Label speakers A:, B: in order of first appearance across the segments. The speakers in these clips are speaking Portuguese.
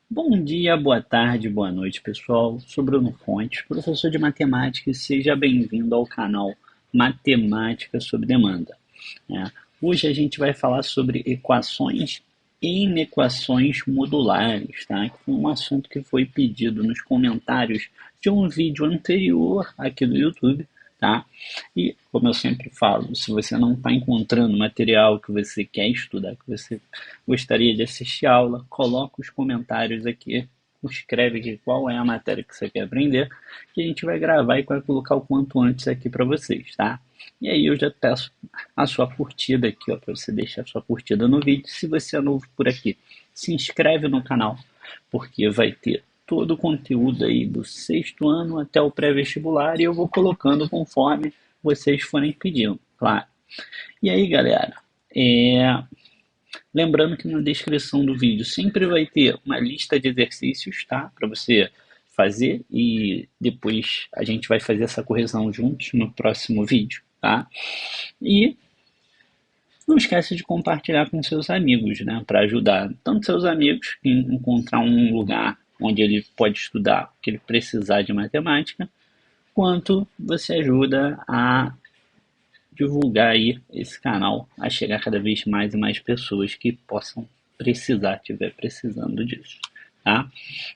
A: Bom dia, boa tarde, boa noite, pessoal. Sou Bruno Fontes, professor de matemática, e seja bem-vindo ao canal Matemática sob Demanda, né? Hoje a gente vai falar sobre equações e inequações modulares, tá? Que foi um assunto que foi pedido nos comentários de um vídeo anterior aqui do YouTube, tá? E, como eu sempre falo, se você não está encontrando material que você quer estudar, que você gostaria de assistir a aula, coloca os comentários aqui, escreve aqui qual é a matéria que você quer aprender, que a gente vai gravar e vai colocar o quanto antes aqui para vocês, tá? E aí eu já peço a sua curtida aqui, ó, para você deixar a sua curtida no vídeo. Se você é novo por aqui, se inscreve no canal, porque vai ter todo o conteúdo aí do sexto ano até o pré-vestibular e eu vou colocando conforme vocês forem pedindo, claro. E aí, galera, lembrando que na descrição do vídeo sempre vai ter uma lista de exercícios, tá? Para você fazer e depois a gente vai fazer essa correção juntos no próximo vídeo, tá? E não esquece de compartilhar com seus amigos, né? Para ajudar tanto seus amigos em encontrar um lugar onde ele pode estudar o que ele precisar de matemática, quanto você ajuda a divulgar aí esse canal a chegar cada vez mais e mais pessoas que possam precisar, estiver precisando disso, tá?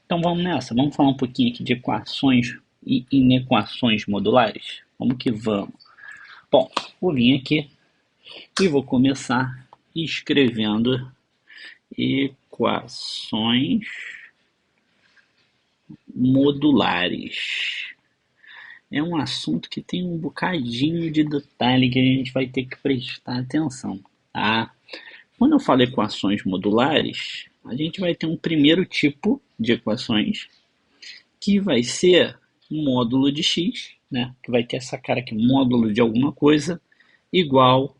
A: Então vamos nessa, vamos falar um pouquinho aqui de equações e inequações modulares. Vamos que vamos. Bom, vou vir aqui e vou começar escrevendo equações modulares. É um assunto que tem um bocadinho de detalhe que a gente vai ter que prestar atenção, tá? Quando eu falo equações modulares, a gente vai ter um primeiro tipo de equações que vai ser um módulo de x, né? Que vai ter essa cara aqui, módulo de alguma coisa, igual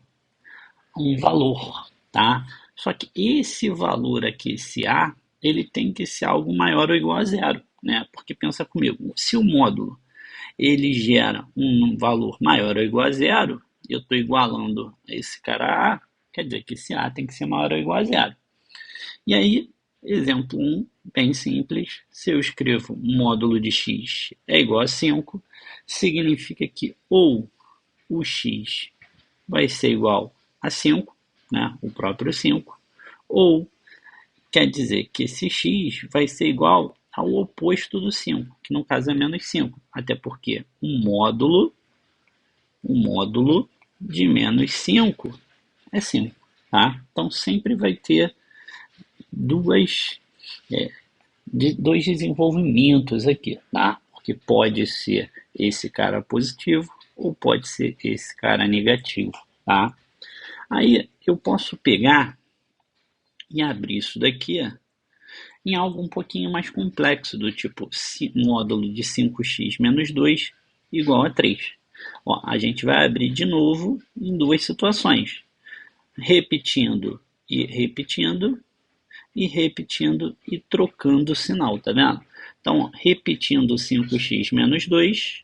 A: a um valor, tá? Só que esse valor aqui, esse a, ele tem que ser algo maior ou igual a zero, né? Porque pensa comigo, se o módulo ele gera um valor maior ou igual a zero, eu estou igualando esse cara a, quer dizer que esse a tem que ser maior ou igual a zero. E aí, exemplo 1, bem simples, se eu escrevo módulo de x é igual a 5, significa que ou o x vai ser igual a 5, né, o próprio 5, ou quer dizer que esse x vai ser igual ao oposto do 5, que no caso é menos 5, até porque o módulo de menos 5 é 5, tá? Então sempre vai ter duas, dois desenvolvimentos aqui, tá? Porque pode ser esse cara positivo ou pode ser esse cara negativo, tá? Aí eu posso pegar e abrir isso daqui em algo um pouquinho mais complexo, do tipo módulo de 5x menos 2 igual a 3. Ó, a gente vai abrir de novo em duas situações, repetindo e repetindo, e repetindo e trocando o sinal, tá vendo? Então, repetindo 5x menos 2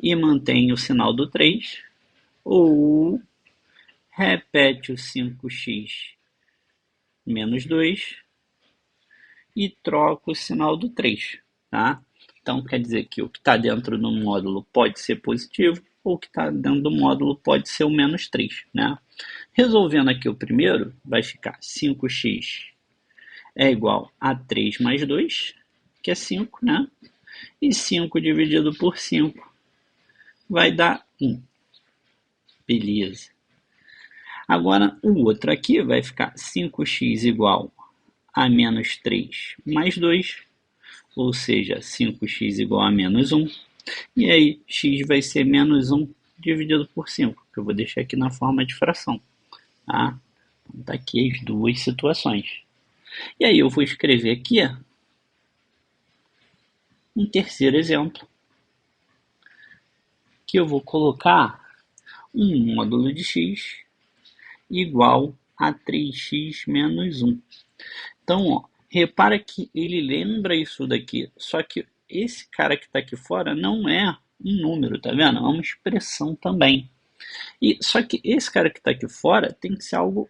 A: e mantém o sinal do 3, ou repete o 5x menos 2 e troca o sinal do 3, tá? Então, quer dizer que o que está dentro do módulo pode ser positivo, ou o que está dentro do módulo pode ser o menos 3, né? Resolvendo aqui o primeiro, vai ficar 5x é igual a 3 mais 2, que é 5, né? E 5 dividido por 5 vai dar 1. Beleza. Agora, o outro aqui vai ficar 5x igual a menos 3 mais 2, ou seja, 5x igual a menos 1. E aí, x vai ser menos 1 dividido por 5, que eu vou deixar aqui na forma de fração. Tá? Então, tá aqui as duas situações. E aí eu vou escrever aqui um terceiro exemplo, que eu vou colocar um módulo de x igual a 3x menos 1. Então, ó, repara que ele lembra isso daqui, só que esse cara que está aqui fora não é um número, tá vendo? É uma expressão também. E só que esse cara que está aqui fora tem que ser algo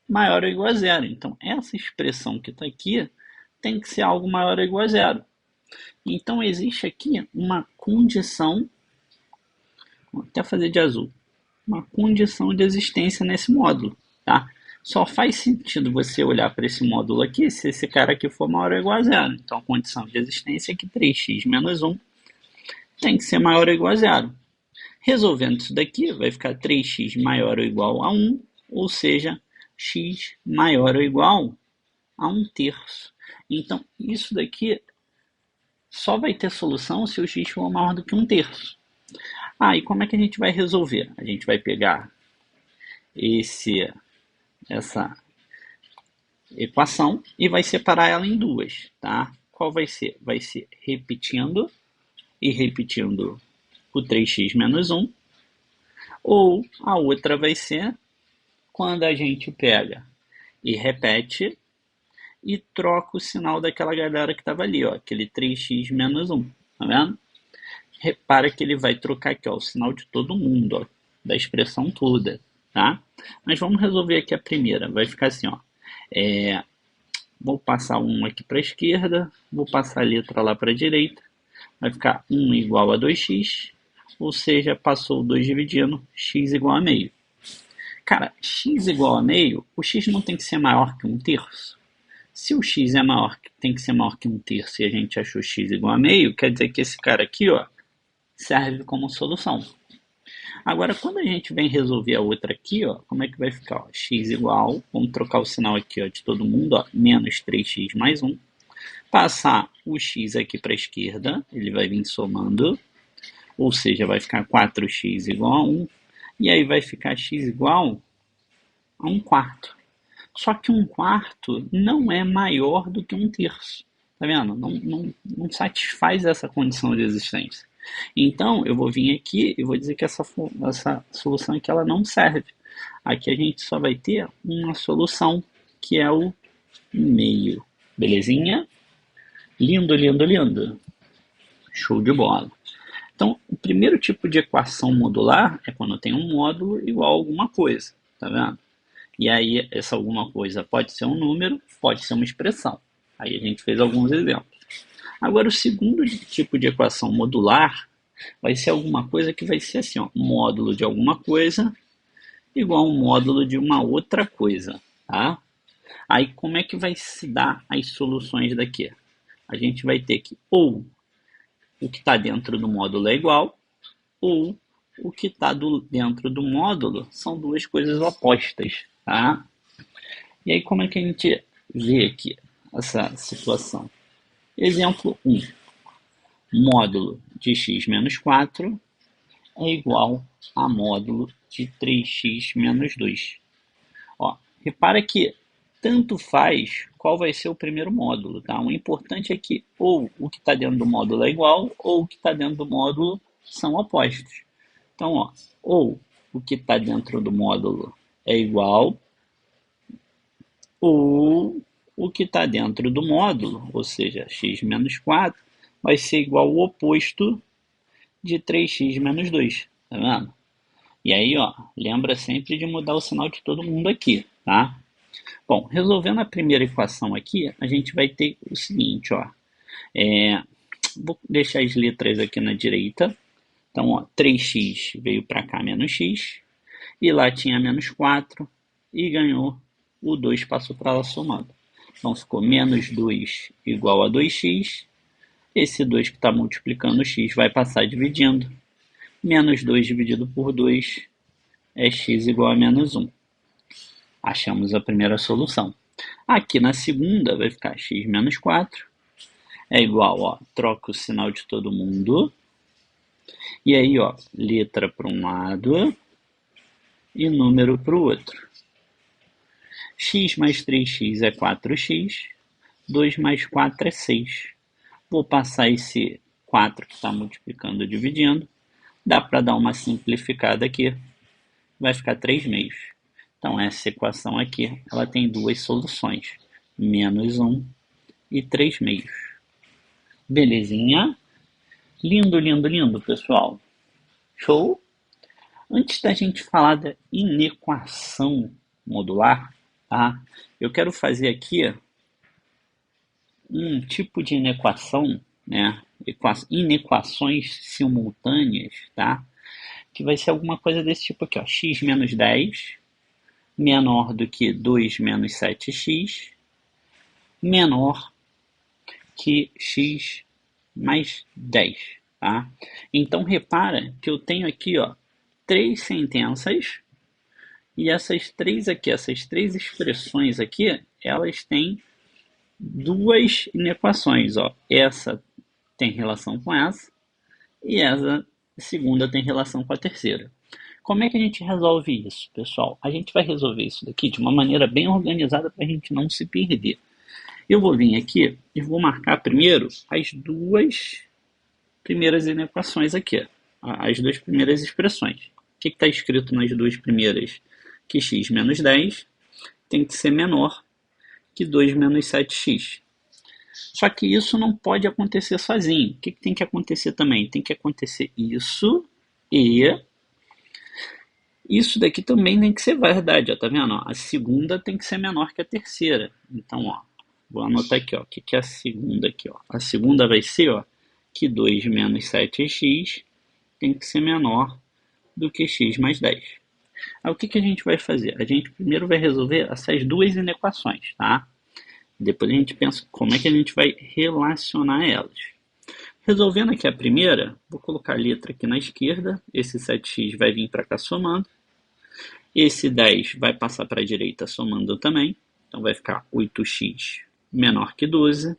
A: maior ou igual a zero. Então, essa expressão que está aqui tem que ser algo maior ou igual a zero. Então, existe aqui uma condição, vou até fazer de azul, uma condição de existência nesse módulo, tá? Só faz sentido você olhar para esse módulo aqui se esse cara aqui for maior ou igual a zero. Então, a condição de existência é que 3x menos 1 tem que ser maior ou igual a zero. Resolvendo isso daqui, vai ficar 3x maior ou igual a 1, ou seja, x maior ou igual a 1/3. Então, isso daqui só vai ter solução se o x for maior do que 1/3. E como é que a gente vai resolver? A gente vai pegar essa equação e vai separar ela em duas, tá? Qual vai ser? Vai ser repetindo o 3x menos 1, ou a outra vai ser quando a gente pega e repete e troca o sinal daquela galera que estava ali, ó, aquele 3x menos 1, tá vendo? Repara que ele vai trocar aqui, ó, o sinal de todo mundo, ó, da expressão toda, tá? Mas vamos resolver aqui a primeira, vai ficar assim, ó, vou passar 1 aqui para a esquerda, vou passar a letra lá para a direita, vai ficar 1 igual a 2x, ou seja, passou 2 dividindo, x igual a meio. Cara, x igual a meio, o x não tem que ser maior que 1/3. Se o x tem que ser maior que 1/3 e a gente achou x igual a meio, quer dizer que esse cara aqui, ó, serve como solução. Agora, quando a gente vem resolver a outra aqui, ó, como é que vai ficar? Ó, x igual, vamos trocar o sinal aqui, ó, de todo mundo, ó, menos 3x mais 1. Passar o x aqui para a esquerda, ele vai vir somando, ou seja, vai ficar 4x igual a 1, e aí vai ficar x igual a 1/4. Só que 1/4 não é maior do que 1/3. Tá vendo? Não satisfaz essa condição de existência. Então, eu vou vir aqui e vou dizer que essa solução aqui ela não serve. Aqui a gente só vai ter uma solução, que é o meio. Belezinha? Lindo, lindo, lindo. Show de bola. Então, o primeiro tipo de equação modular é quando tem um módulo igual a alguma coisa. Tá vendo? E aí, essa alguma coisa pode ser um número, pode ser uma expressão. Aí a gente fez alguns exemplos. Agora, o segundo tipo de equação modular vai ser alguma coisa que vai ser assim, ó, módulo de alguma coisa igual a um módulo de uma outra coisa, tá? Aí, como é que vai se dar as soluções daqui? A gente vai ter que ou o que está dentro do módulo é igual, ou o que está dentro do módulo são duas coisas opostas, tá? E aí, como é que a gente vê aqui essa situação? Exemplo 1. Módulo de x menos 4 é igual a módulo de 3x menos 2. Ó, repara que tanto faz qual vai ser o primeiro módulo, tá? O importante é que ou o que está dentro do módulo é igual, ou o que está dentro do módulo são opostos. Então, ó, ou o que está dentro do módulo é igual, ou o que está dentro do módulo, ou seja, x menos 4, vai ser igual ao oposto de 3x menos 2, tá vendo? E aí, ó, lembra sempre de mudar o sinal de todo mundo aqui, tá? Bom, resolvendo a primeira equação aqui, a gente vai ter o seguinte, ó. Vou deixar as letras aqui na direita. Então, ó, 3x veio para cá menos x, e lá tinha menos 4, e ganhou o 2, passou para lá somando. Então, ficou menos 2 igual a 2x, esse 2 que está multiplicando o x vai passar dividindo, menos 2 dividido por 2 é x igual a menos 1. Achamos a primeira solução. Aqui na segunda vai ficar x menos 4, é igual, ó, troca o sinal de todo mundo, e aí, ó, letra para um lado e número para o outro. X mais 3x é 4x, 2 mais 4 é 6. Vou passar esse 4 que está multiplicando dividindo, dá para dar uma simplificada aqui, vai ficar 3 meios. Então, essa equação aqui, ela tem duas soluções, menos 1 e 3 meios. Belezinha? Lindo, lindo, lindo, pessoal. Show? Antes da gente falar da inequação modular, tá? Eu quero fazer aqui um tipo de inequação, né? Inequações simultâneas, tá? Que vai ser alguma coisa desse tipo aqui, ó. X menos 10 menor do que 2 menos 7x menor que x mais 10, tá? Então, repara que eu tenho aqui, ó, três sentenças e essas três aqui, essas três expressões aqui, elas têm duas inequações, ó. Essa tem relação com essa e essa segunda tem relação com a terceira. Como é que a gente resolve isso, pessoal? A gente vai resolver isso daqui de uma maneira bem organizada para a gente não se perder. Eu vou vir aqui e vou marcar primeiro as duas primeiras inequações aqui, as duas primeiras expressões. O que está escrito nas duas primeiras? Que x menos 10 tem que ser menor que 2 menos 7x. Só que isso não pode acontecer sozinho. O que tem que acontecer também? Tem que acontecer isso e isso daqui também tem que ser verdade, ó, tá vendo? A segunda tem que ser menor que a terceira. Então, ó, vou anotar aqui, ó, o que é a segunda aqui, ó. A segunda vai ser, ó, que 2 menos 7x tem que ser menor do que x mais 10. Aí o que a gente vai fazer? A gente primeiro vai resolver essas duas inequações, tá? Depois a gente pensa como é que a gente vai relacionar elas. Resolvendo aqui a primeira, vou colocar a letra aqui na esquerda, esse 7x vai vir para cá somando, esse 10 vai passar para a direita somando também, então vai ficar 8x menor que 12,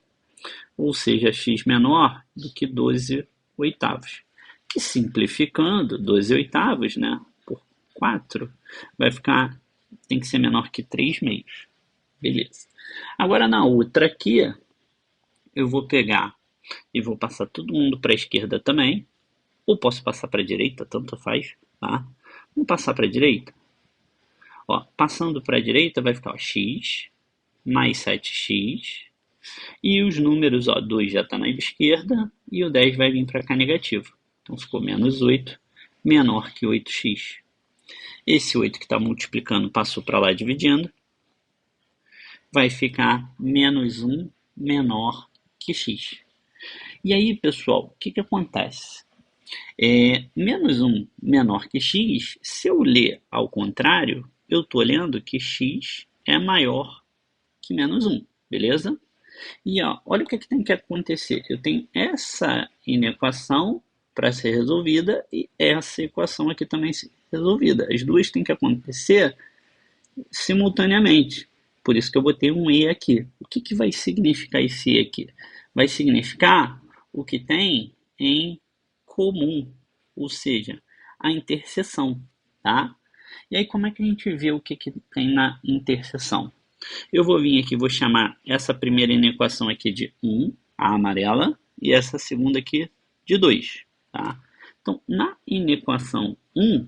A: ou seja, x menor do que 12 oitavos. Que simplificando, 12 oitavos, né, por 4, vai ficar, tem que ser menor que 3 meios. Beleza. Agora na outra aqui, eu vou pegar e vou passar todo mundo para a esquerda também, ou posso passar para a direita, tanto faz, tá? Vamos passar para a direita. Ó, passando para a direita vai ficar ó, x mais 7x, e os números, ó, 2 já está na esquerda, e o 10 vai vir para cá negativo. Então ficou menos 8, menor que 8x. Esse 8 que está multiplicando passou para lá dividindo, vai ficar menos 1 menor que x. E aí, pessoal, o que acontece? Menos 1 menor que x, se eu ler ao contrário, eu estou lendo que x é maior que menos 1, beleza? E ó, olha o que tem que acontecer. Eu tenho essa inequação para ser resolvida e essa equação aqui também ser resolvida. As duas têm que acontecer simultaneamente. Por isso que eu botei um E aqui. O que vai significar esse E aqui? Vai significar o que tem em comum, ou seja, a interseção, tá? E aí como é que a gente vê o que tem na interseção? Eu vou vir aqui, vou chamar essa primeira inequação aqui de 1, a amarela, e essa segunda aqui de 2, tá? Então, na inequação 1,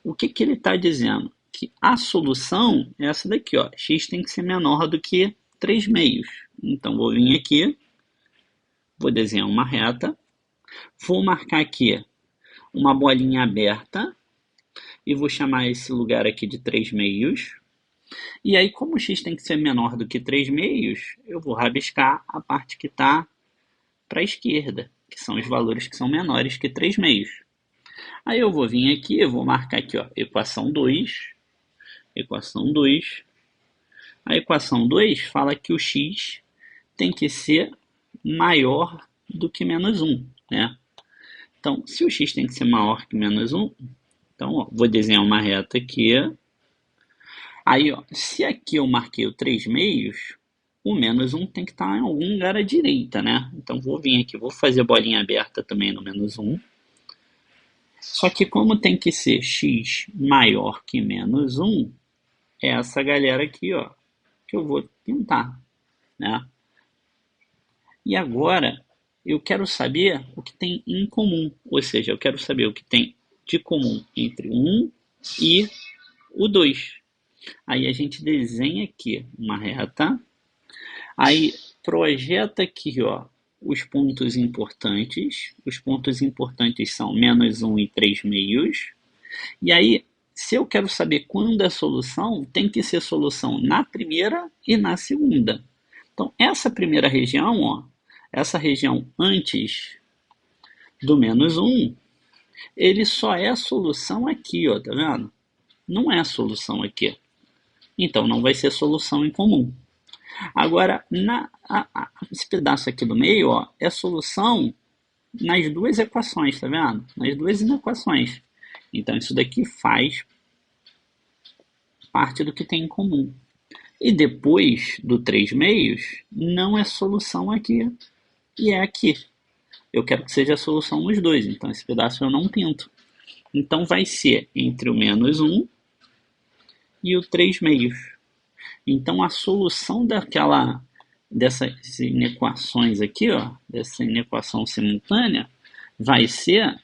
A: o que ele está dizendo? Que a solução é essa daqui, ó. X tem que ser menor do que 3 meios. Então, vou vir aqui, vou desenhar uma reta, vou marcar aqui uma bolinha aberta e vou chamar esse lugar aqui de 3 meios. E aí, como x tem que ser menor do que 3 meios, eu vou rabiscar a parte que está para a esquerda, que são os valores que são menores que 3 meios. Aí eu vou vir aqui, eu vou marcar aqui, ó, equação 2. Equação 2. A equação 2 fala que o x tem que ser maior do que menos 1, né? Então, se o x tem que ser maior que menos 1, então, ó, vou desenhar uma reta aqui. Aí, ó, se aqui eu marquei o 3 meios, o menos 1 tem que estar em algum lugar à direita, né? Então, vou vir aqui, vou fazer a bolinha aberta também no menos 1. Só que como tem que ser x maior que menos 1, é essa galera aqui, ó, que eu vou tentar, né? E agora, eu quero saber o que tem em comum, ou seja, eu quero saber o que tem de comum entre 1 e o 2. Aí a gente desenha aqui uma reta, aí projeta aqui, ó, os pontos importantes. Os pontos importantes são menos 1 e 3 meios. E aí, se eu quero saber quando é solução, tem que ser solução na primeira e na segunda. Então, essa primeira região, ó, essa região antes do menos 1, ele só é a solução aqui, ó, tá vendo? Não é a solução aqui. Então, não vai ser solução em comum. Agora, esse pedaço aqui do meio, ó, é solução nas duas equações, tá vendo? Nas duas inequações. Então, isso daqui faz parte do que tem em comum. E depois do 3 meios, não é solução aqui e é aqui. Eu quero que seja a solução nos dois, então esse pedaço eu não pinto. Então vai ser entre o menos 1 e o 3 meios. Então a solução dessas inequações aqui, ó, dessa inequação simultânea, vai ser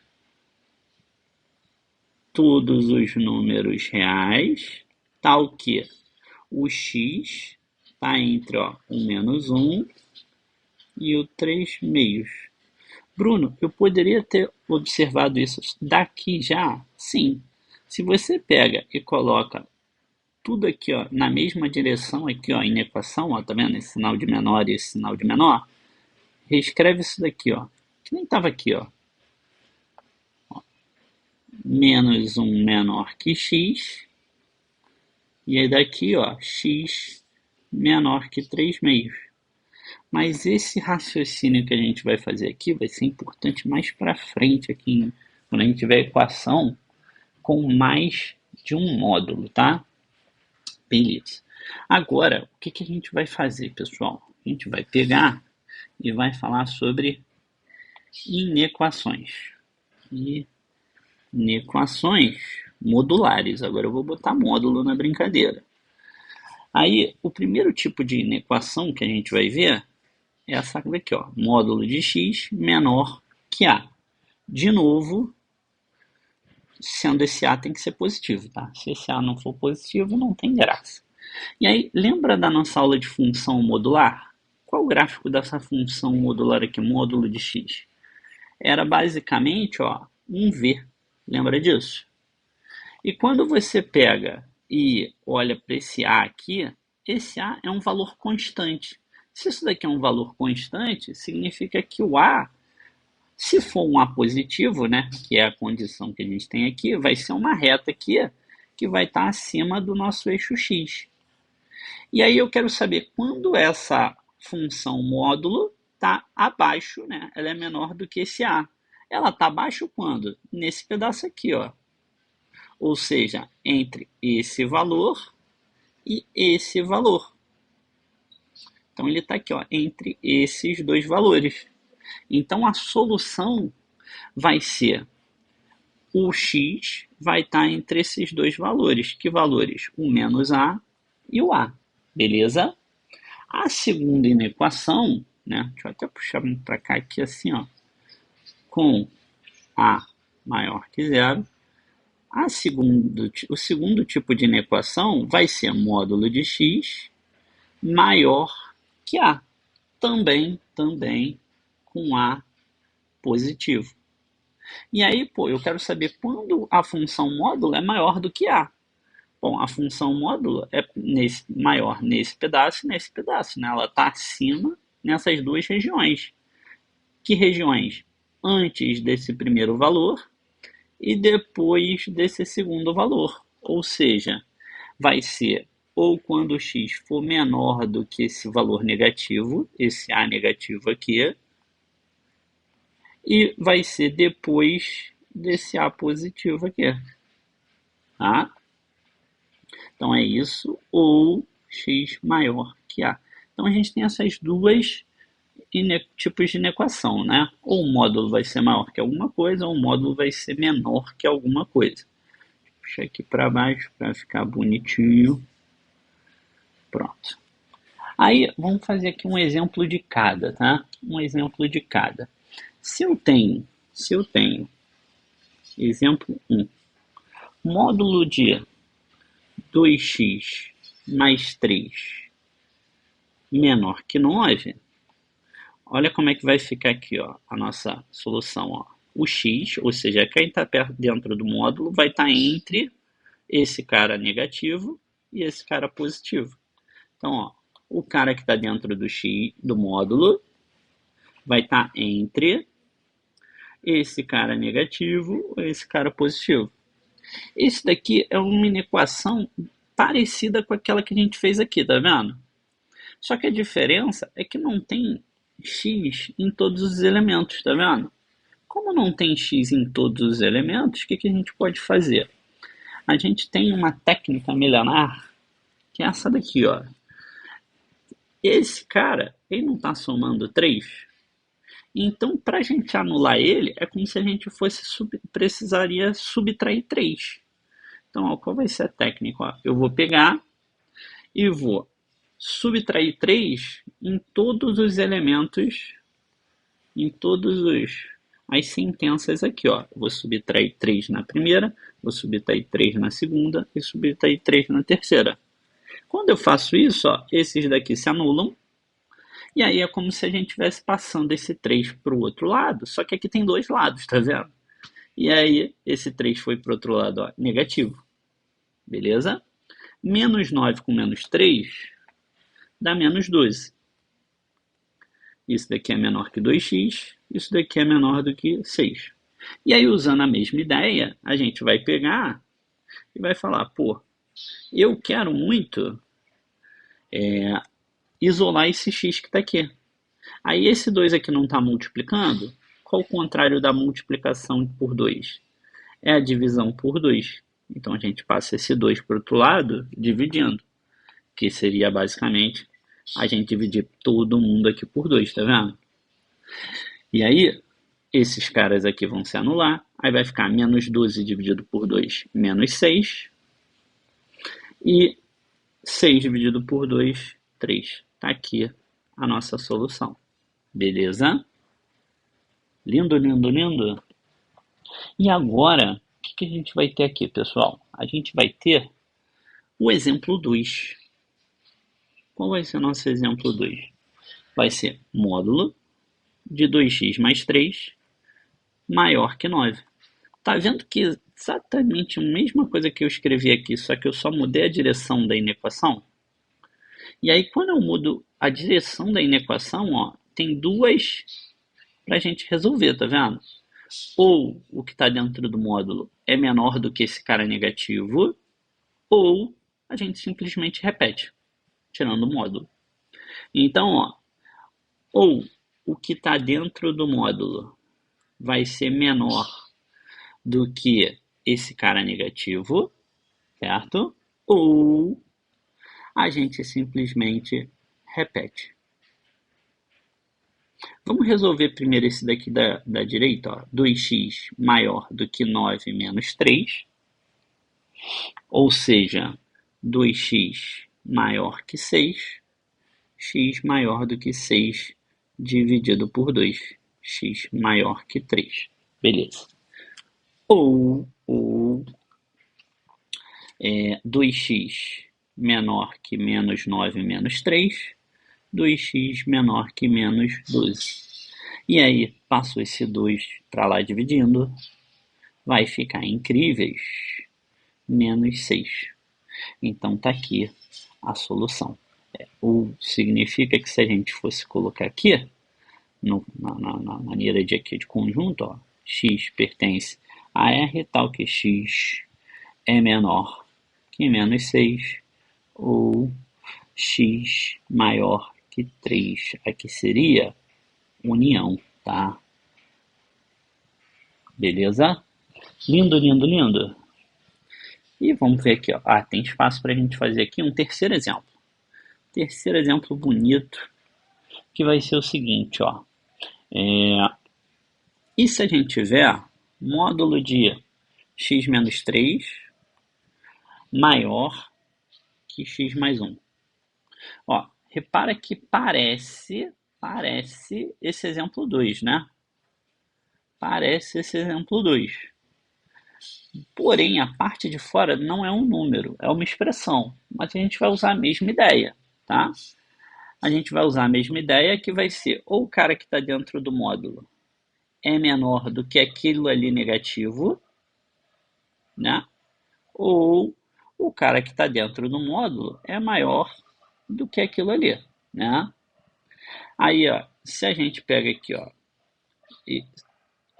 A: todos os números reais, tal que o x está entre o menos 1 e o 3 meios. Bruno, eu poderia ter observado isso daqui já? Sim. Se você pega e coloca tudo aqui ó, na mesma direção, aqui ó, em equação, ó, tá vendo? Esse sinal de menor e esse sinal de menor, reescreve isso daqui, ó, que nem estava aqui, ó. Menos 1 menor que x, e aí daqui, ó, x menor que 3 meios. Mas esse raciocínio que a gente vai fazer aqui vai ser importante mais para frente, aqui, quando a gente tiver a equação com mais de um módulo, tá? Beleza. Agora, o que a gente vai fazer, pessoal? A gente vai pegar e vai falar sobre inequações. Inequações modulares. Agora eu vou botar módulo na brincadeira. Aí, o primeiro tipo de inequação que a gente vai ver é essa aqui, ó, módulo de x menor que a. De novo, sendo esse a tem que ser positivo, tá? Se esse a não for positivo, não tem graça. E aí, lembra da nossa aula de função modular? Qual o gráfico dessa função modular aqui, módulo de x? Era basicamente, ó, um v. Lembra disso? E quando você pega e olha para esse a aqui, esse a é um valor constante. Se isso daqui é um valor constante, significa que o a, se for um a positivo, né, que é a condição que a gente tem aqui, vai ser uma reta aqui que vai estar acima do nosso eixo x. E aí eu quero saber quando essa função módulo está abaixo, né? Ela é menor do que esse a. Ela está abaixo quando? Nesse pedaço aqui, ó. Ou seja, entre esse valor e esse valor. Então ele está aqui, ó, entre esses dois valores. Então a solução vai ser o x vai estar entre esses dois valores. Que valores? O menos a e o a. Beleza? A segunda inequação, né? Deixa eu até puxar para cá aqui assim, ó, com a maior que zero. O segundo tipo de inequação vai ser módulo de x maior que a. Também com a positivo. E aí, pô, eu quero saber quando a função módulo é maior do que a. Bom, a função módulo é maior nesse pedaço e nesse pedaço, né? Ela está acima nessas duas regiões. Que regiões? Antes desse primeiro valor e depois desse segundo valor. Ou seja, vai ser ou quando x for menor do que esse valor negativo, esse a negativo aqui, e vai ser depois desse a positivo aqui. Tá? Então é isso, ou x maior que a. Então a gente tem essas duas tipos de inequação, né? Ou o módulo vai ser maior que alguma coisa, ou o módulo vai ser menor que alguma coisa. Puxa aqui para baixo para ficar bonitinho. Pronto. Aí vamos fazer aqui um exemplo de cada, tá? Um exemplo de cada. Se eu tenho exemplo 1, módulo de 2x mais 3 menor que 9, olha como é que vai ficar aqui, ó, a nossa solução. Ó. O x, ou seja, quem está dentro do módulo, vai estar entre esse cara negativo e esse cara positivo. Então, ó, o cara que está dentro do x do módulo vai estar entre esse cara negativo ou esse cara positivo. Esse daqui é uma equação parecida com aquela que a gente fez aqui, tá vendo? Só que a diferença é que não tem x em todos os elementos, tá vendo? Como não tem x em todos os elementos, o que a gente pode fazer? A gente tem uma técnica milenar, que é essa daqui, ó. Esse cara, ele não está somando 3. Então, para a gente anular ele, é como se a gente precisaria subtrair 3. Então, ó, qual vai ser a técnica? Ó, eu vou pegar e vou subtrair 3 em todos os elementos, em todas as sentenças aqui. Ó. Eu vou subtrair 3 na primeira, vou subtrair 3 na segunda e subtrair 3 na terceira. Quando eu faço isso, ó, esses daqui se anulam. E aí é como se a gente estivesse passando esse 3 para o outro lado, só que aqui tem dois lados, tá vendo? E aí esse 3 foi para o outro lado, ó, negativo. Beleza? Menos 9 com menos 3 dá menos 12. Isso daqui é menor que 2x, isso daqui é menor do que 6. E aí, usando a mesma ideia, a gente vai pegar e vai falar, pô, eu quero muito isolar esse x que está aqui. Aí esse 2 aqui não está multiplicando. Qual o contrário da multiplicação por 2? É a divisão por 2. Então a gente passa esse 2 para o outro lado, dividindo. Que seria basicamente a gente dividir todo mundo aqui por 2, tá vendo? E aí, esses caras aqui vão se anular. Aí vai ficar menos 12 dividido por 2, menos 6. E 6 dividido por 2, 3. Tá aqui a nossa solução. Beleza? Lindo, lindo, lindo. E agora, o que a gente vai ter aqui, pessoal? A gente vai ter o exemplo 2. Qual vai ser o nosso exemplo 2? Vai ser módulo de 2x mais 3 maior que 9. Tá vendo que é exatamente a mesma coisa que eu escrevi aqui, só que eu só mudei a direção da inequação? E aí, quando eu mudo a direção da inequação, ó, tem duas para a gente resolver, tá vendo? Ou o que está dentro do módulo é menor do que esse cara negativo, ou a gente simplesmente repete, tirando o módulo. Então, ó, ou o que está dentro do módulo vai ser menor do que esse cara negativo, certo? Ou a gente simplesmente repete. Vamos resolver primeiro esse daqui da direita, ó, 2x maior do que 9 menos 3, ou seja, 2x maior que 6, x maior do que 6 dividido por 2, x maior que 3. Beleza. Ou 2x menor que menos 9 menos 3, 2x menor que menos 12. E aí, passo esse 2 para lá dividindo, vai ficar incríveis menos 6. Então tá aqui a solução. Ou significa que se a gente fosse colocar aqui, na maneira de aqui de conjunto, ó, x pertence a R, tal que x é menor que menos 6, ou x maior que 3. Aqui seria união, tá? Beleza? Lindo, lindo, lindo. E vamos ver aqui, ó. Ah, tem espaço para a gente fazer aqui um terceiro exemplo. Terceiro exemplo bonito, que vai ser o seguinte, ó. E se a gente tiver módulo de x menos 3 maior que x mais 1? Ó, repara que parece esse exemplo 2, né? Parece esse exemplo 2. Porém, a parte de fora não é um número, é uma expressão. Mas a gente vai usar a mesma ideia, tá? A gente vai usar a mesma ideia que vai ser ou o cara que está dentro do módulo é menor do que aquilo ali negativo, né? Ou o cara que está dentro do módulo é maior do que aquilo ali, né? Aí, ó, se a gente pega aqui, ó, e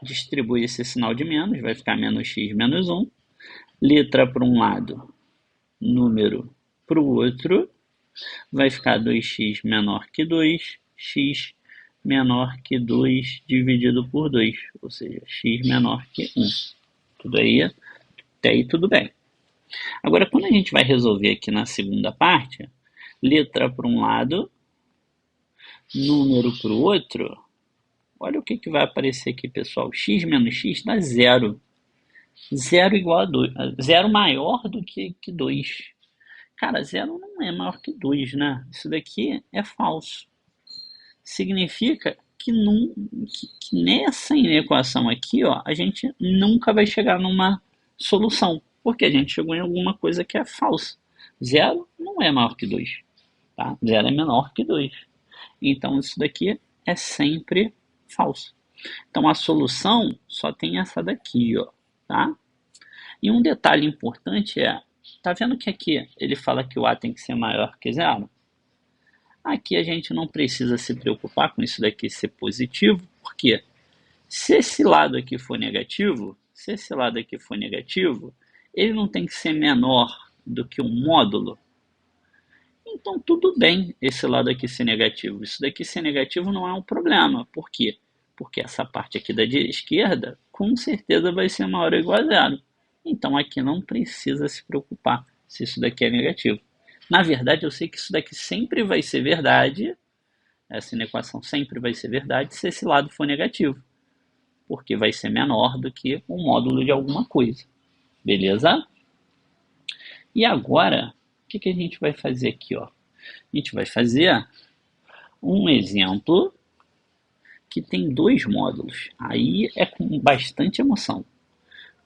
A: distribui esse sinal de menos, vai ficar menos x menos 1, letra para um lado, número para o outro, vai ficar 2x menor que 2, x menor que 2 dividido por 2, ou seja, x menor que 1. Tudo aí, até aí tudo bem. Agora, quando a gente vai resolver aqui na segunda parte, letra para um lado, número para o outro, olha o que, que vai aparecer aqui, pessoal. X menos x dá zero. Zero igual a 2. Zero maior do que 2. Cara, zero não é maior que 2, né? Isso daqui é falso. Significa que, que nessa equação aqui, ó, a gente nunca vai chegar numa solução, porque a gente chegou em alguma coisa que é falsa. Zero não é maior que 2, tá? Zero é menor que 2. Então, isso daqui é sempre falso. Então, a solução só tem essa daqui, ó, tá? E um detalhe importante é, tá vendo que aqui ele fala que o A tem que ser maior que zero? Aqui a gente não precisa se preocupar com isso daqui ser positivo, porque se esse lado aqui for negativo, ele não tem que ser menor do que um módulo. Então tudo bem esse lado aqui ser negativo. Isso daqui ser negativo não é um problema. Por quê? Porque essa parte aqui da esquerda com certeza vai ser maior ou igual a zero. Então aqui não precisa se preocupar se isso daqui é negativo. Na verdade, eu sei que isso daqui sempre vai ser verdade, essa equação sempre vai ser verdade se esse lado for negativo, porque vai ser menor do que um módulo de alguma coisa. Beleza? E agora, o que a gente vai fazer aqui? Ó? A gente vai fazer um exemplo que tem dois módulos. Aí é com bastante emoção.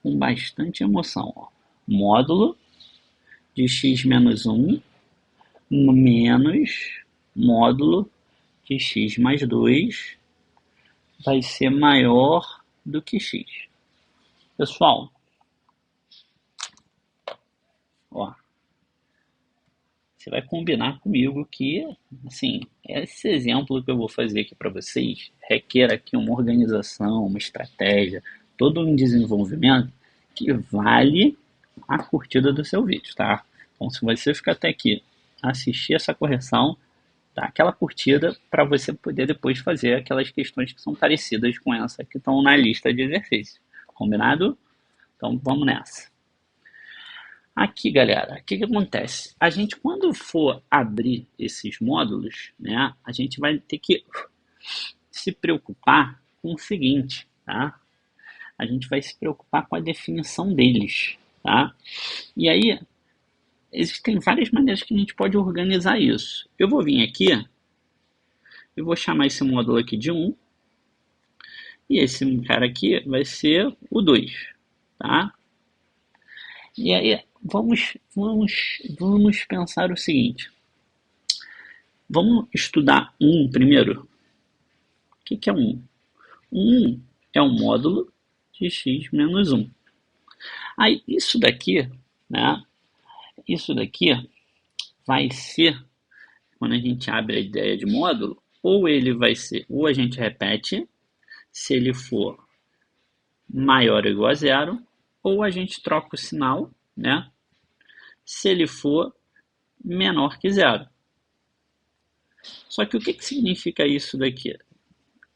A: Com bastante emoção. Ó. Módulo de x menos 1 menos módulo de x mais 2 vai ser maior do que x. Pessoal, ó, você vai combinar comigo que, assim, esse exemplo que eu vou fazer aqui para vocês requer aqui uma organização, uma estratégia, todo um desenvolvimento que vale a curtida do seu vídeo, tá? Então, se você ficar até aqui, assistir essa correção, dá aquela curtida para você poder depois fazer aquelas questões que são parecidas com essa que estão na lista de exercícios. Combinado? Então, vamos nessa. Aqui, galera, o que acontece? A gente, quando for abrir esses módulos, né, a gente vai ter que se preocupar com o seguinte, tá? A gente vai se preocupar com a definição deles, tá? E aí, existem várias maneiras que a gente pode organizar isso. Eu vou vir aqui, eu vou chamar esse módulo aqui de 1, e esse cara aqui vai ser o 2, tá? E aí, vamos pensar o seguinte. Vamos estudar 1 primeiro. O que é 1? 1 é um módulo de x menos 1. Aí, isso daqui, né? Isso daqui vai ser, quando a gente abre a ideia de módulo, ou ele vai ser, ou a gente repete, se ele for maior ou igual a zero, ou a gente troca o sinal, né? Se ele for menor que zero. Só que o que significa isso daqui?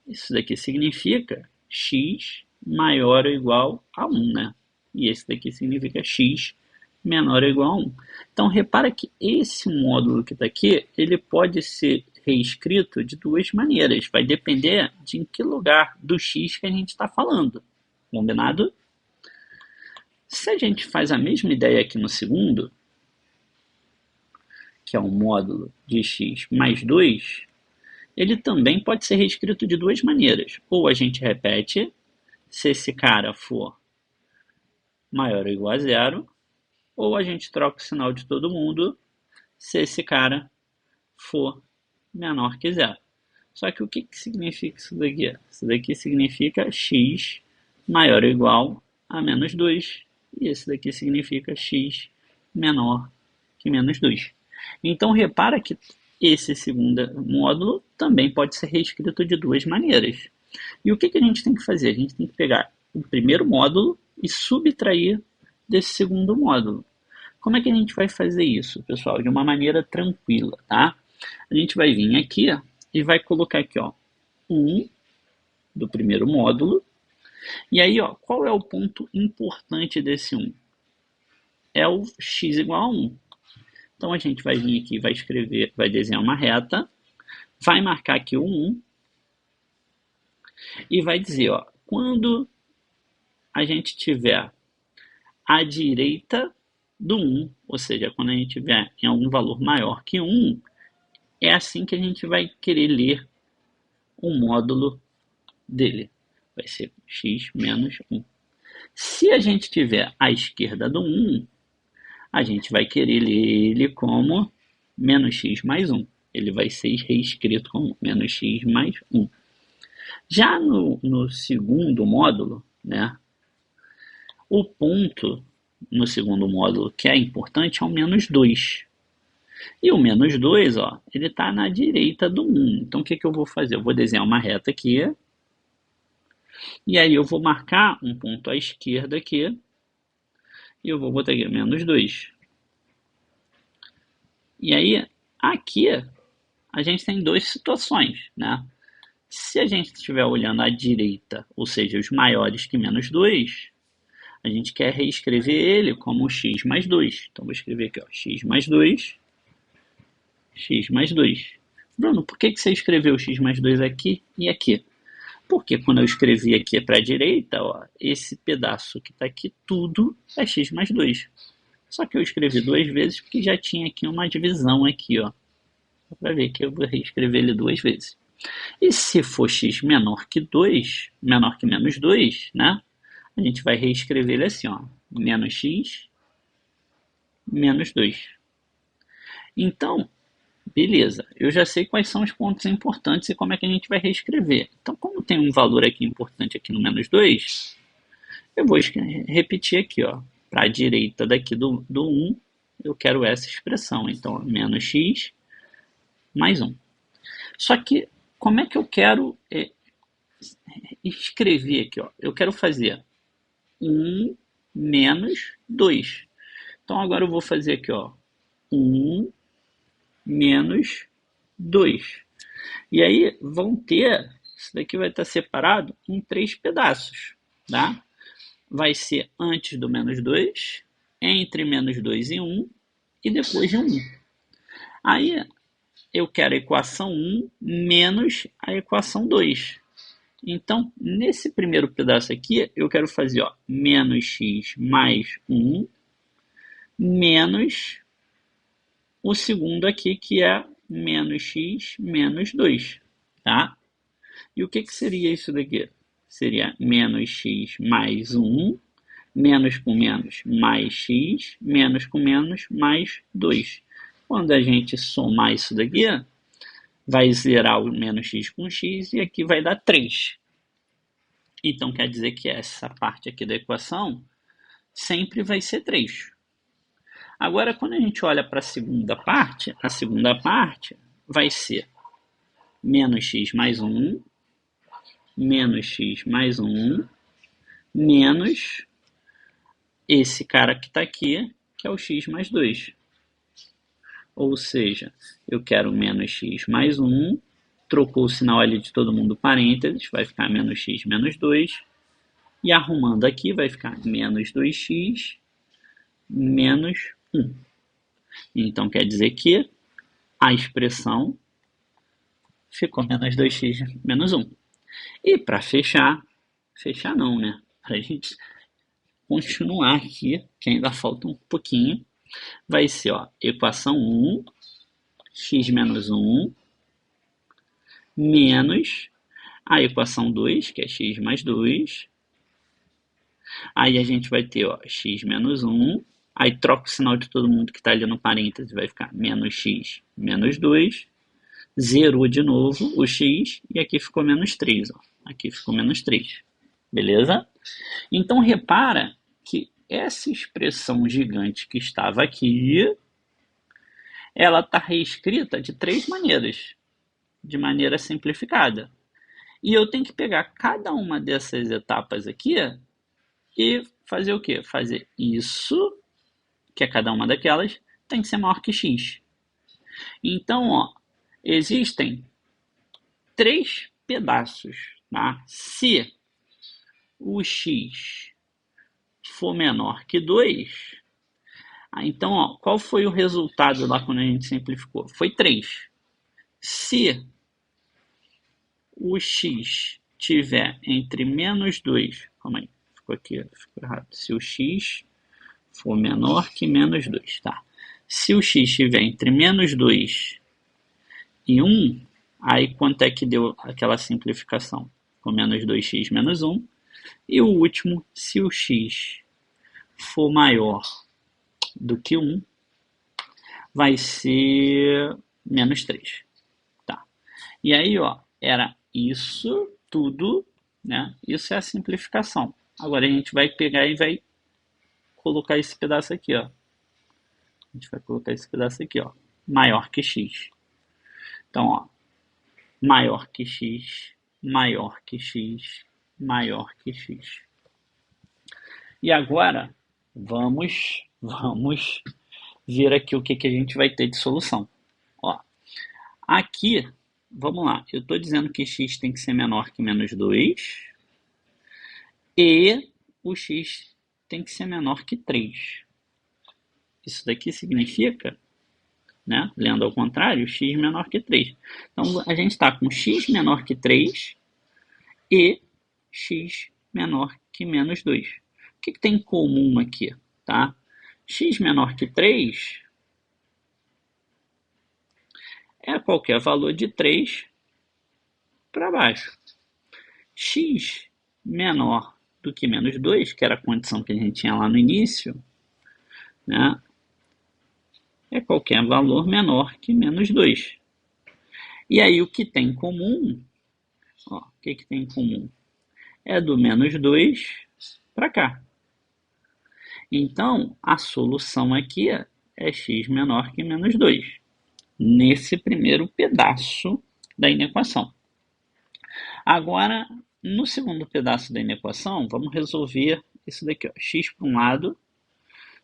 A: Isso daqui significa x maior ou igual a 1, né? E esse daqui significa x menor ou igual a 1. Então, repara que esse módulo que está aqui, ele pode ser reescrito de duas maneiras. Vai depender de em que lugar do x que a gente está falando. Combinado? Se a gente faz a mesma ideia aqui no segundo, que é um módulo de x mais 2, ele também pode ser reescrito de duas maneiras. Ou a gente repete, se esse cara for maior ou igual a zero, ou a gente troca o sinal de todo mundo, se esse cara for menor que zero. Só que o que significa isso daqui? Isso daqui significa x maior ou igual a menos 2, e esse daqui significa x menor que menos 2. Então, repara que esse segundo módulo também pode ser reescrito de duas maneiras. E o que a gente tem que fazer? A gente tem que pegar o primeiro módulo e subtrair desse segundo módulo. Como é que a gente vai fazer isso, pessoal? De uma maneira tranquila, tá? A gente vai vir aqui e vai colocar aqui, ó, 1 do primeiro módulo. E aí, ó, qual é o ponto importante desse 1? É o x igual a 1. Então, a gente vai vir aqui, vai escrever, vai desenhar uma reta, vai marcar aqui o 1 e vai dizer, ó, quando a gente tiver à direita do 1, ou seja, quando a gente tiver em algum valor maior que 1, é assim que a gente vai querer ler o módulo dele. Vai ser x menos 1. Se a gente tiver à esquerda do 1, a gente vai querer ler ele como menos x mais 1. Ele vai ser reescrito como menos x mais 1. Já no segundo módulo, né, o ponto no segundo módulo que é importante é o menos 2. E o menos 2, ó, ele está na direita do 1. Então, o que eu vou fazer? Eu vou desenhar uma reta aqui. E aí eu vou marcar um ponto à esquerda aqui. E eu vou botar aqui menos 2. E aí, aqui, a gente tem duas situações, né? Se a gente estiver olhando à direita, ou seja, os maiores que menos 2, a gente quer reescrever ele como x mais 2. Então, vou escrever aqui, ó, x mais 2, x mais 2. Bruno, por que você escreveu x mais 2 aqui e aqui? Porque quando eu escrevi aqui para a direita, ó, esse pedaço que está aqui, tudo é x mais 2. Só que eu escrevi duas vezes porque já tinha aqui uma divisão aqui, ó. Para ver que eu vou reescrever ele duas vezes. E se for x menor que 2, menor que menos 2, né? A gente vai reescrever ele assim, ó. Menos x menos 2. Então, beleza, eu já sei quais são os pontos importantes e como é que a gente vai reescrever. Então, como tem um valor aqui importante aqui no menos 2, eu vou repetir aqui, ó. Para a direita daqui do 1, eu quero essa expressão. Então, menos x mais 1. Só que, como é que eu quero escrever aqui? Ó? Eu quero fazer 1 menos 2. Então, agora eu vou fazer aqui, ó, 1 menos 2. E aí vão ter, isso daqui vai estar separado em 3 pedaços, tá? Vai ser antes do menos 2, entre menos 2 e 1, e depois de 1. Aí eu quero a equação 1 menos a equação 2. Então, nesse primeiro pedaço aqui, eu quero fazer, ó, menos x mais 1 menos o segundo aqui, que é menos x menos 2, tá? E o que seria isso daqui? Seria menos x mais 1, menos com menos mais x, menos com menos mais 2. Quando a gente somar isso daqui, vai zerar o menos x com x e aqui vai dar 3. Então, quer dizer que essa parte aqui da equação sempre vai ser 3. Agora, quando a gente olha para a segunda parte vai ser menos x mais 1, menos x mais 1, menos esse cara que está aqui, que é o x mais 2. Ou seja, eu quero menos x mais 1, trocou o sinal ali de todo mundo parênteses, vai ficar menos x menos 2, e arrumando aqui vai ficar menos 2x menos 1. Então, quer dizer que a expressão ficou menos 2x menos 1. E para fechar não, né? Para a gente continuar aqui, que ainda falta um pouquinho, vai ser, ó, equação 1, x menos 1, menos a equação 2, que é x mais 2. Aí a gente vai ter, ó, x menos 1. Aí troca o sinal de todo mundo que está ali no parêntese, vai ficar menos x menos 2. Zerou de novo o x e aqui ficou menos 3. Ó. Aqui ficou menos 3. Beleza? Então repara que essa expressão gigante que estava aqui ela está reescrita de três maneiras, de maneira simplificada. E eu tenho que pegar cada uma dessas etapas aqui e fazer o quê? Fazer isso, que é cada uma daquelas, tem que ser maior que x. Então, ó, existem três pedaços, tá? Se o x for menor que 2, então, ó, qual foi o resultado lá quando a gente simplificou? Foi 3. Se o x tiver entre menos 2, calma aí, ficou aqui, ficou errado. Se o x for menor que menos 2, tá? Se o x estiver entre menos 2 e 1, aí quanto é que deu aquela simplificação? Com menos 2x menos 1. E o último, se o x for maior do que 1, vai ser menos 3. Tá? E aí, ó, era isso tudo, né? Isso é a simplificação. Agora a gente vai pegar e vai colocar esse pedaço aqui, ó. A gente vai colocar esse pedaço aqui, ó. Maior que x. Então, ó, maior que x, maior que x, maior que x. E agora, vamos ver aqui o que a gente vai ter de solução. Ó, aqui, vamos lá, eu estou dizendo que x tem que ser menor que menos 2 e o x tem que ser menor que 3. Isso daqui significa, né, lendo ao contrário, x menor que 3. Então, a gente está com x menor que 3 e x menor que menos 2. O que tem em comum aqui? Tá? X menor que 3 é qualquer valor de 3 para baixo. X menor do que menos 2, que era a condição que a gente tinha lá no início, né, é qualquer valor menor que menos 2. E aí o que tem em comum, ó, o que tem em comum? É do menos 2 para cá. Então, a solução aqui é x menor que menos 2, nesse primeiro pedaço da inequação. Agora, no segundo pedaço da inequação, vamos resolver isso daqui, ó, x para um lado.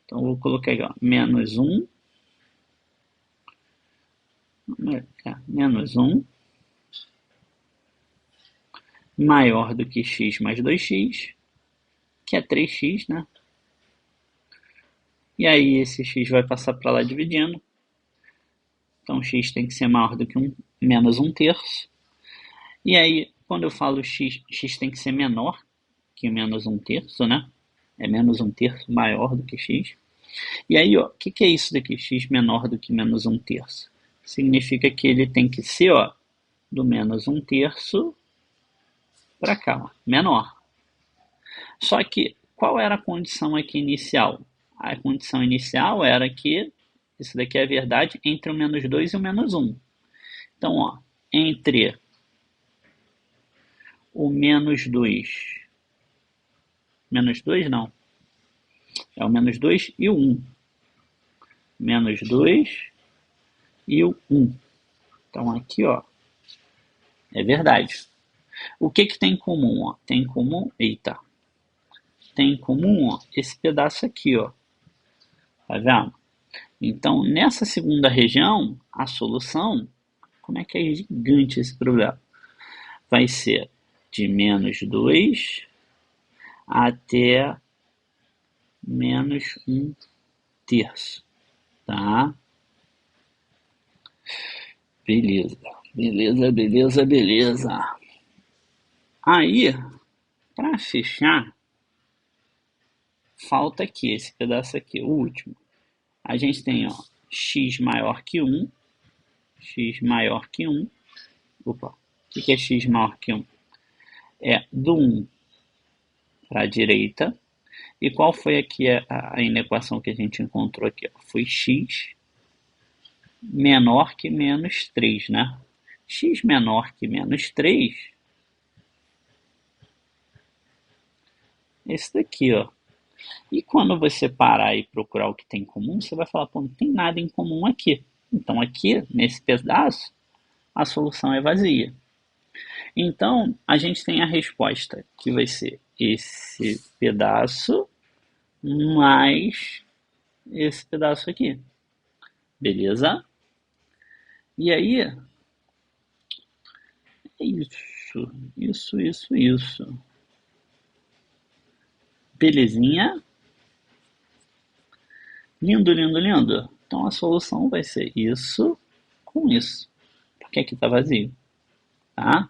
A: Então, vou colocar aqui, ó, menos 1, menos 1, maior do que x mais 2x, que é 3x, né? E aí esse x vai passar para lá dividindo. Então, x tem que ser maior do que menos 1 terço. E aí, quando eu falo x tem que ser menor que menos 1 terço, né? É menos 1 terço maior do que x. E aí, ó, o que é isso daqui? X menor do que menos 1 terço. Significa que ele tem que ser, ó, do menos 1 terço para cá, ó, menor. Só que, qual era a condição aqui inicial? A condição inicial era que, isso daqui é verdade, entre o menos 2 e o menos 1. Então, ó, entre o menos 2, menos 2 não, é o menos 2 e o 1. Menos 2 e o 1. Então, aqui, ó, é verdade. O que tem em comum? Ó? Tem em comum, eita, tem em comum, ó, esse pedaço aqui, ó. Tá vendo? Então, nessa segunda região, a solução, como é que é gigante esse problema? Vai ser de menos 2 até menos 1 terço, tá? Beleza, beleza, beleza, beleza. Aí, para fechar, falta aqui esse pedaço aqui, o último. A gente tem, ó, x maior que 1, x maior que 1. Opa, o que é x maior que 1? É do 1 para a direita. E qual foi aqui a inequação que a gente encontrou aqui? Foi x menor que menos 3, né? X menor que menos 3, esse daqui, ó. E quando você parar e procurar o que tem em comum, você vai falar, pô, não tem nada em comum aqui. Então aqui, nesse pedaço, a solução é vazia. Então, a gente tem a resposta, que vai ser esse pedaço mais esse pedaço aqui. Beleza? E aí, é isso. Belezinha? Lindo, lindo, lindo. Então a solução vai ser isso com isso. Porque aqui tá vazio, tá?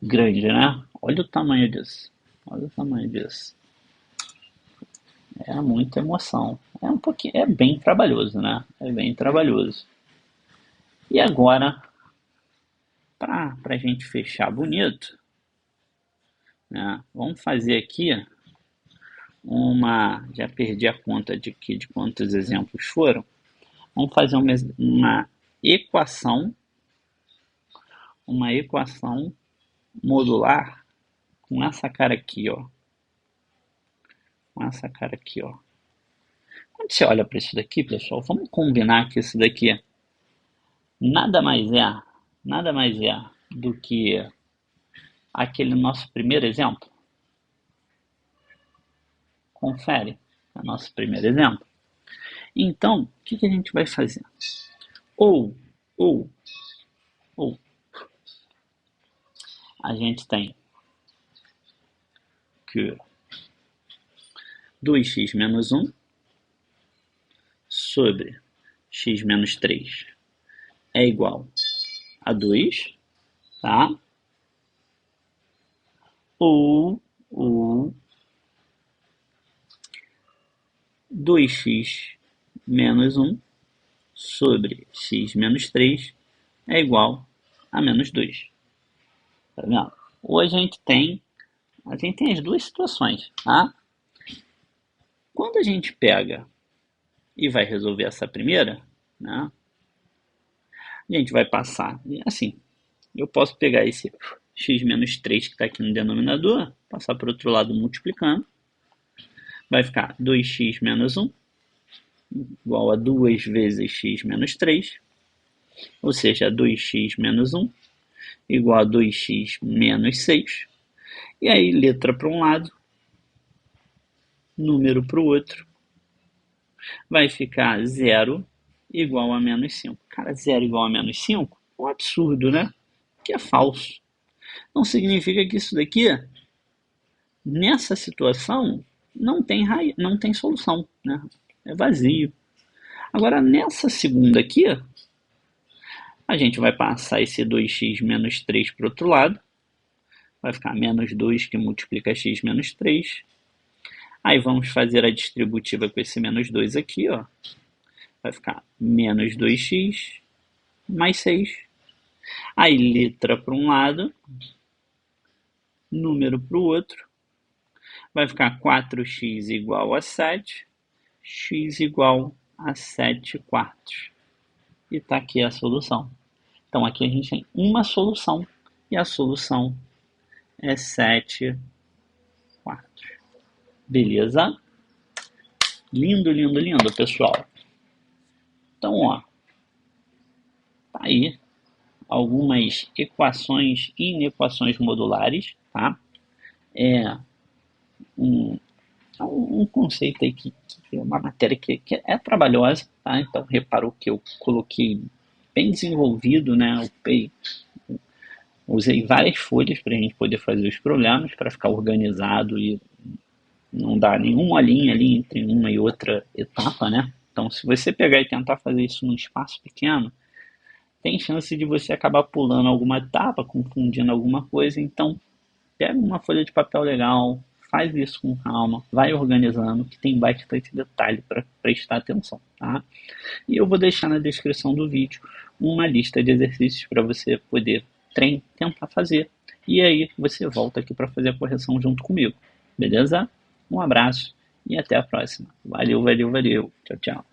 A: Grande, né? Olha o tamanho disso. Olha o tamanho disso. É muita emoção. É um pouquinho, é bem trabalhoso, né? É bem trabalhoso. E agora, para a gente fechar bonito, né? Vamos fazer aqui já perdi a conta de quantos exemplos foram. Vamos fazer uma equação, uma equação modular com essa cara aqui, ó. Com essa cara aqui, ó. Quando você olha para isso daqui, pessoal, vamos combinar que isso daqui nada mais é, nada mais é do que aquele nosso primeiro exemplo. Confere, é o nosso primeiro exemplo. Então, o que a gente vai fazer? Ou, a gente tem que 2x menos 1 sobre x menos 3 é igual a 2, tá? Ou 2x menos 1 sobre x menos 3 é igual a menos 2. Tá vendo? Ou a gente tem as duas situações, tá? Quando a gente pega e vai resolver essa primeira, né? A gente vai passar, assim, eu posso pegar esse x menos 3 que está aqui no denominador, passar para o outro lado multiplicando, vai ficar 2x menos 1 igual a 2 vezes x menos 3, ou seja, 2x menos 1 igual a 2x menos 6. E aí, letra para um lado, número para o outro, vai ficar 0 igual a menos 5. Cara, 0 igual a menos 5 é um absurdo, né? Que é falso. Não significa que isso daqui, nessa situação, não tem solução, né? É vazio. Agora, nessa segunda aqui, a gente vai passar esse 2x menos 3 para o outro lado. Vai ficar menos 2 que multiplica x menos 3. Aí vamos fazer a distributiva com esse menos 2 aqui, ó. Vai ficar menos 2x mais 6. Aí letra para um lado, número para o outro. Vai ficar 4x igual a 7, x igual a 7 quartos. E está aqui a solução. Então aqui a gente tem uma solução, e a solução é 7 quartos. Beleza? Lindo, lindo, lindo, pessoal. Então, ó, tá aí algumas equações e inequações modulares, tá? É um conceito aí que é uma matéria que é trabalhosa, tá? Então, reparou que eu coloquei bem desenvolvido, né? Usei várias folhas para a gente poder fazer os problemas, para ficar organizado e não dar nenhuma linha ali entre uma e outra etapa, né? Então, se você pegar e tentar fazer isso num espaço pequeno, tem chance de você acabar pulando alguma etapa, confundindo alguma coisa. Então, pega uma folha de papel legal, faz isso com calma, vai organizando, que tem bastante detalhe para prestar atenção, tá? E eu vou deixar na descrição do vídeo uma lista de exercícios para você poder tentar fazer. E aí você volta aqui para fazer a correção junto comigo, beleza? Um abraço e até a próxima. Valeu, valeu, valeu. Tchau, tchau.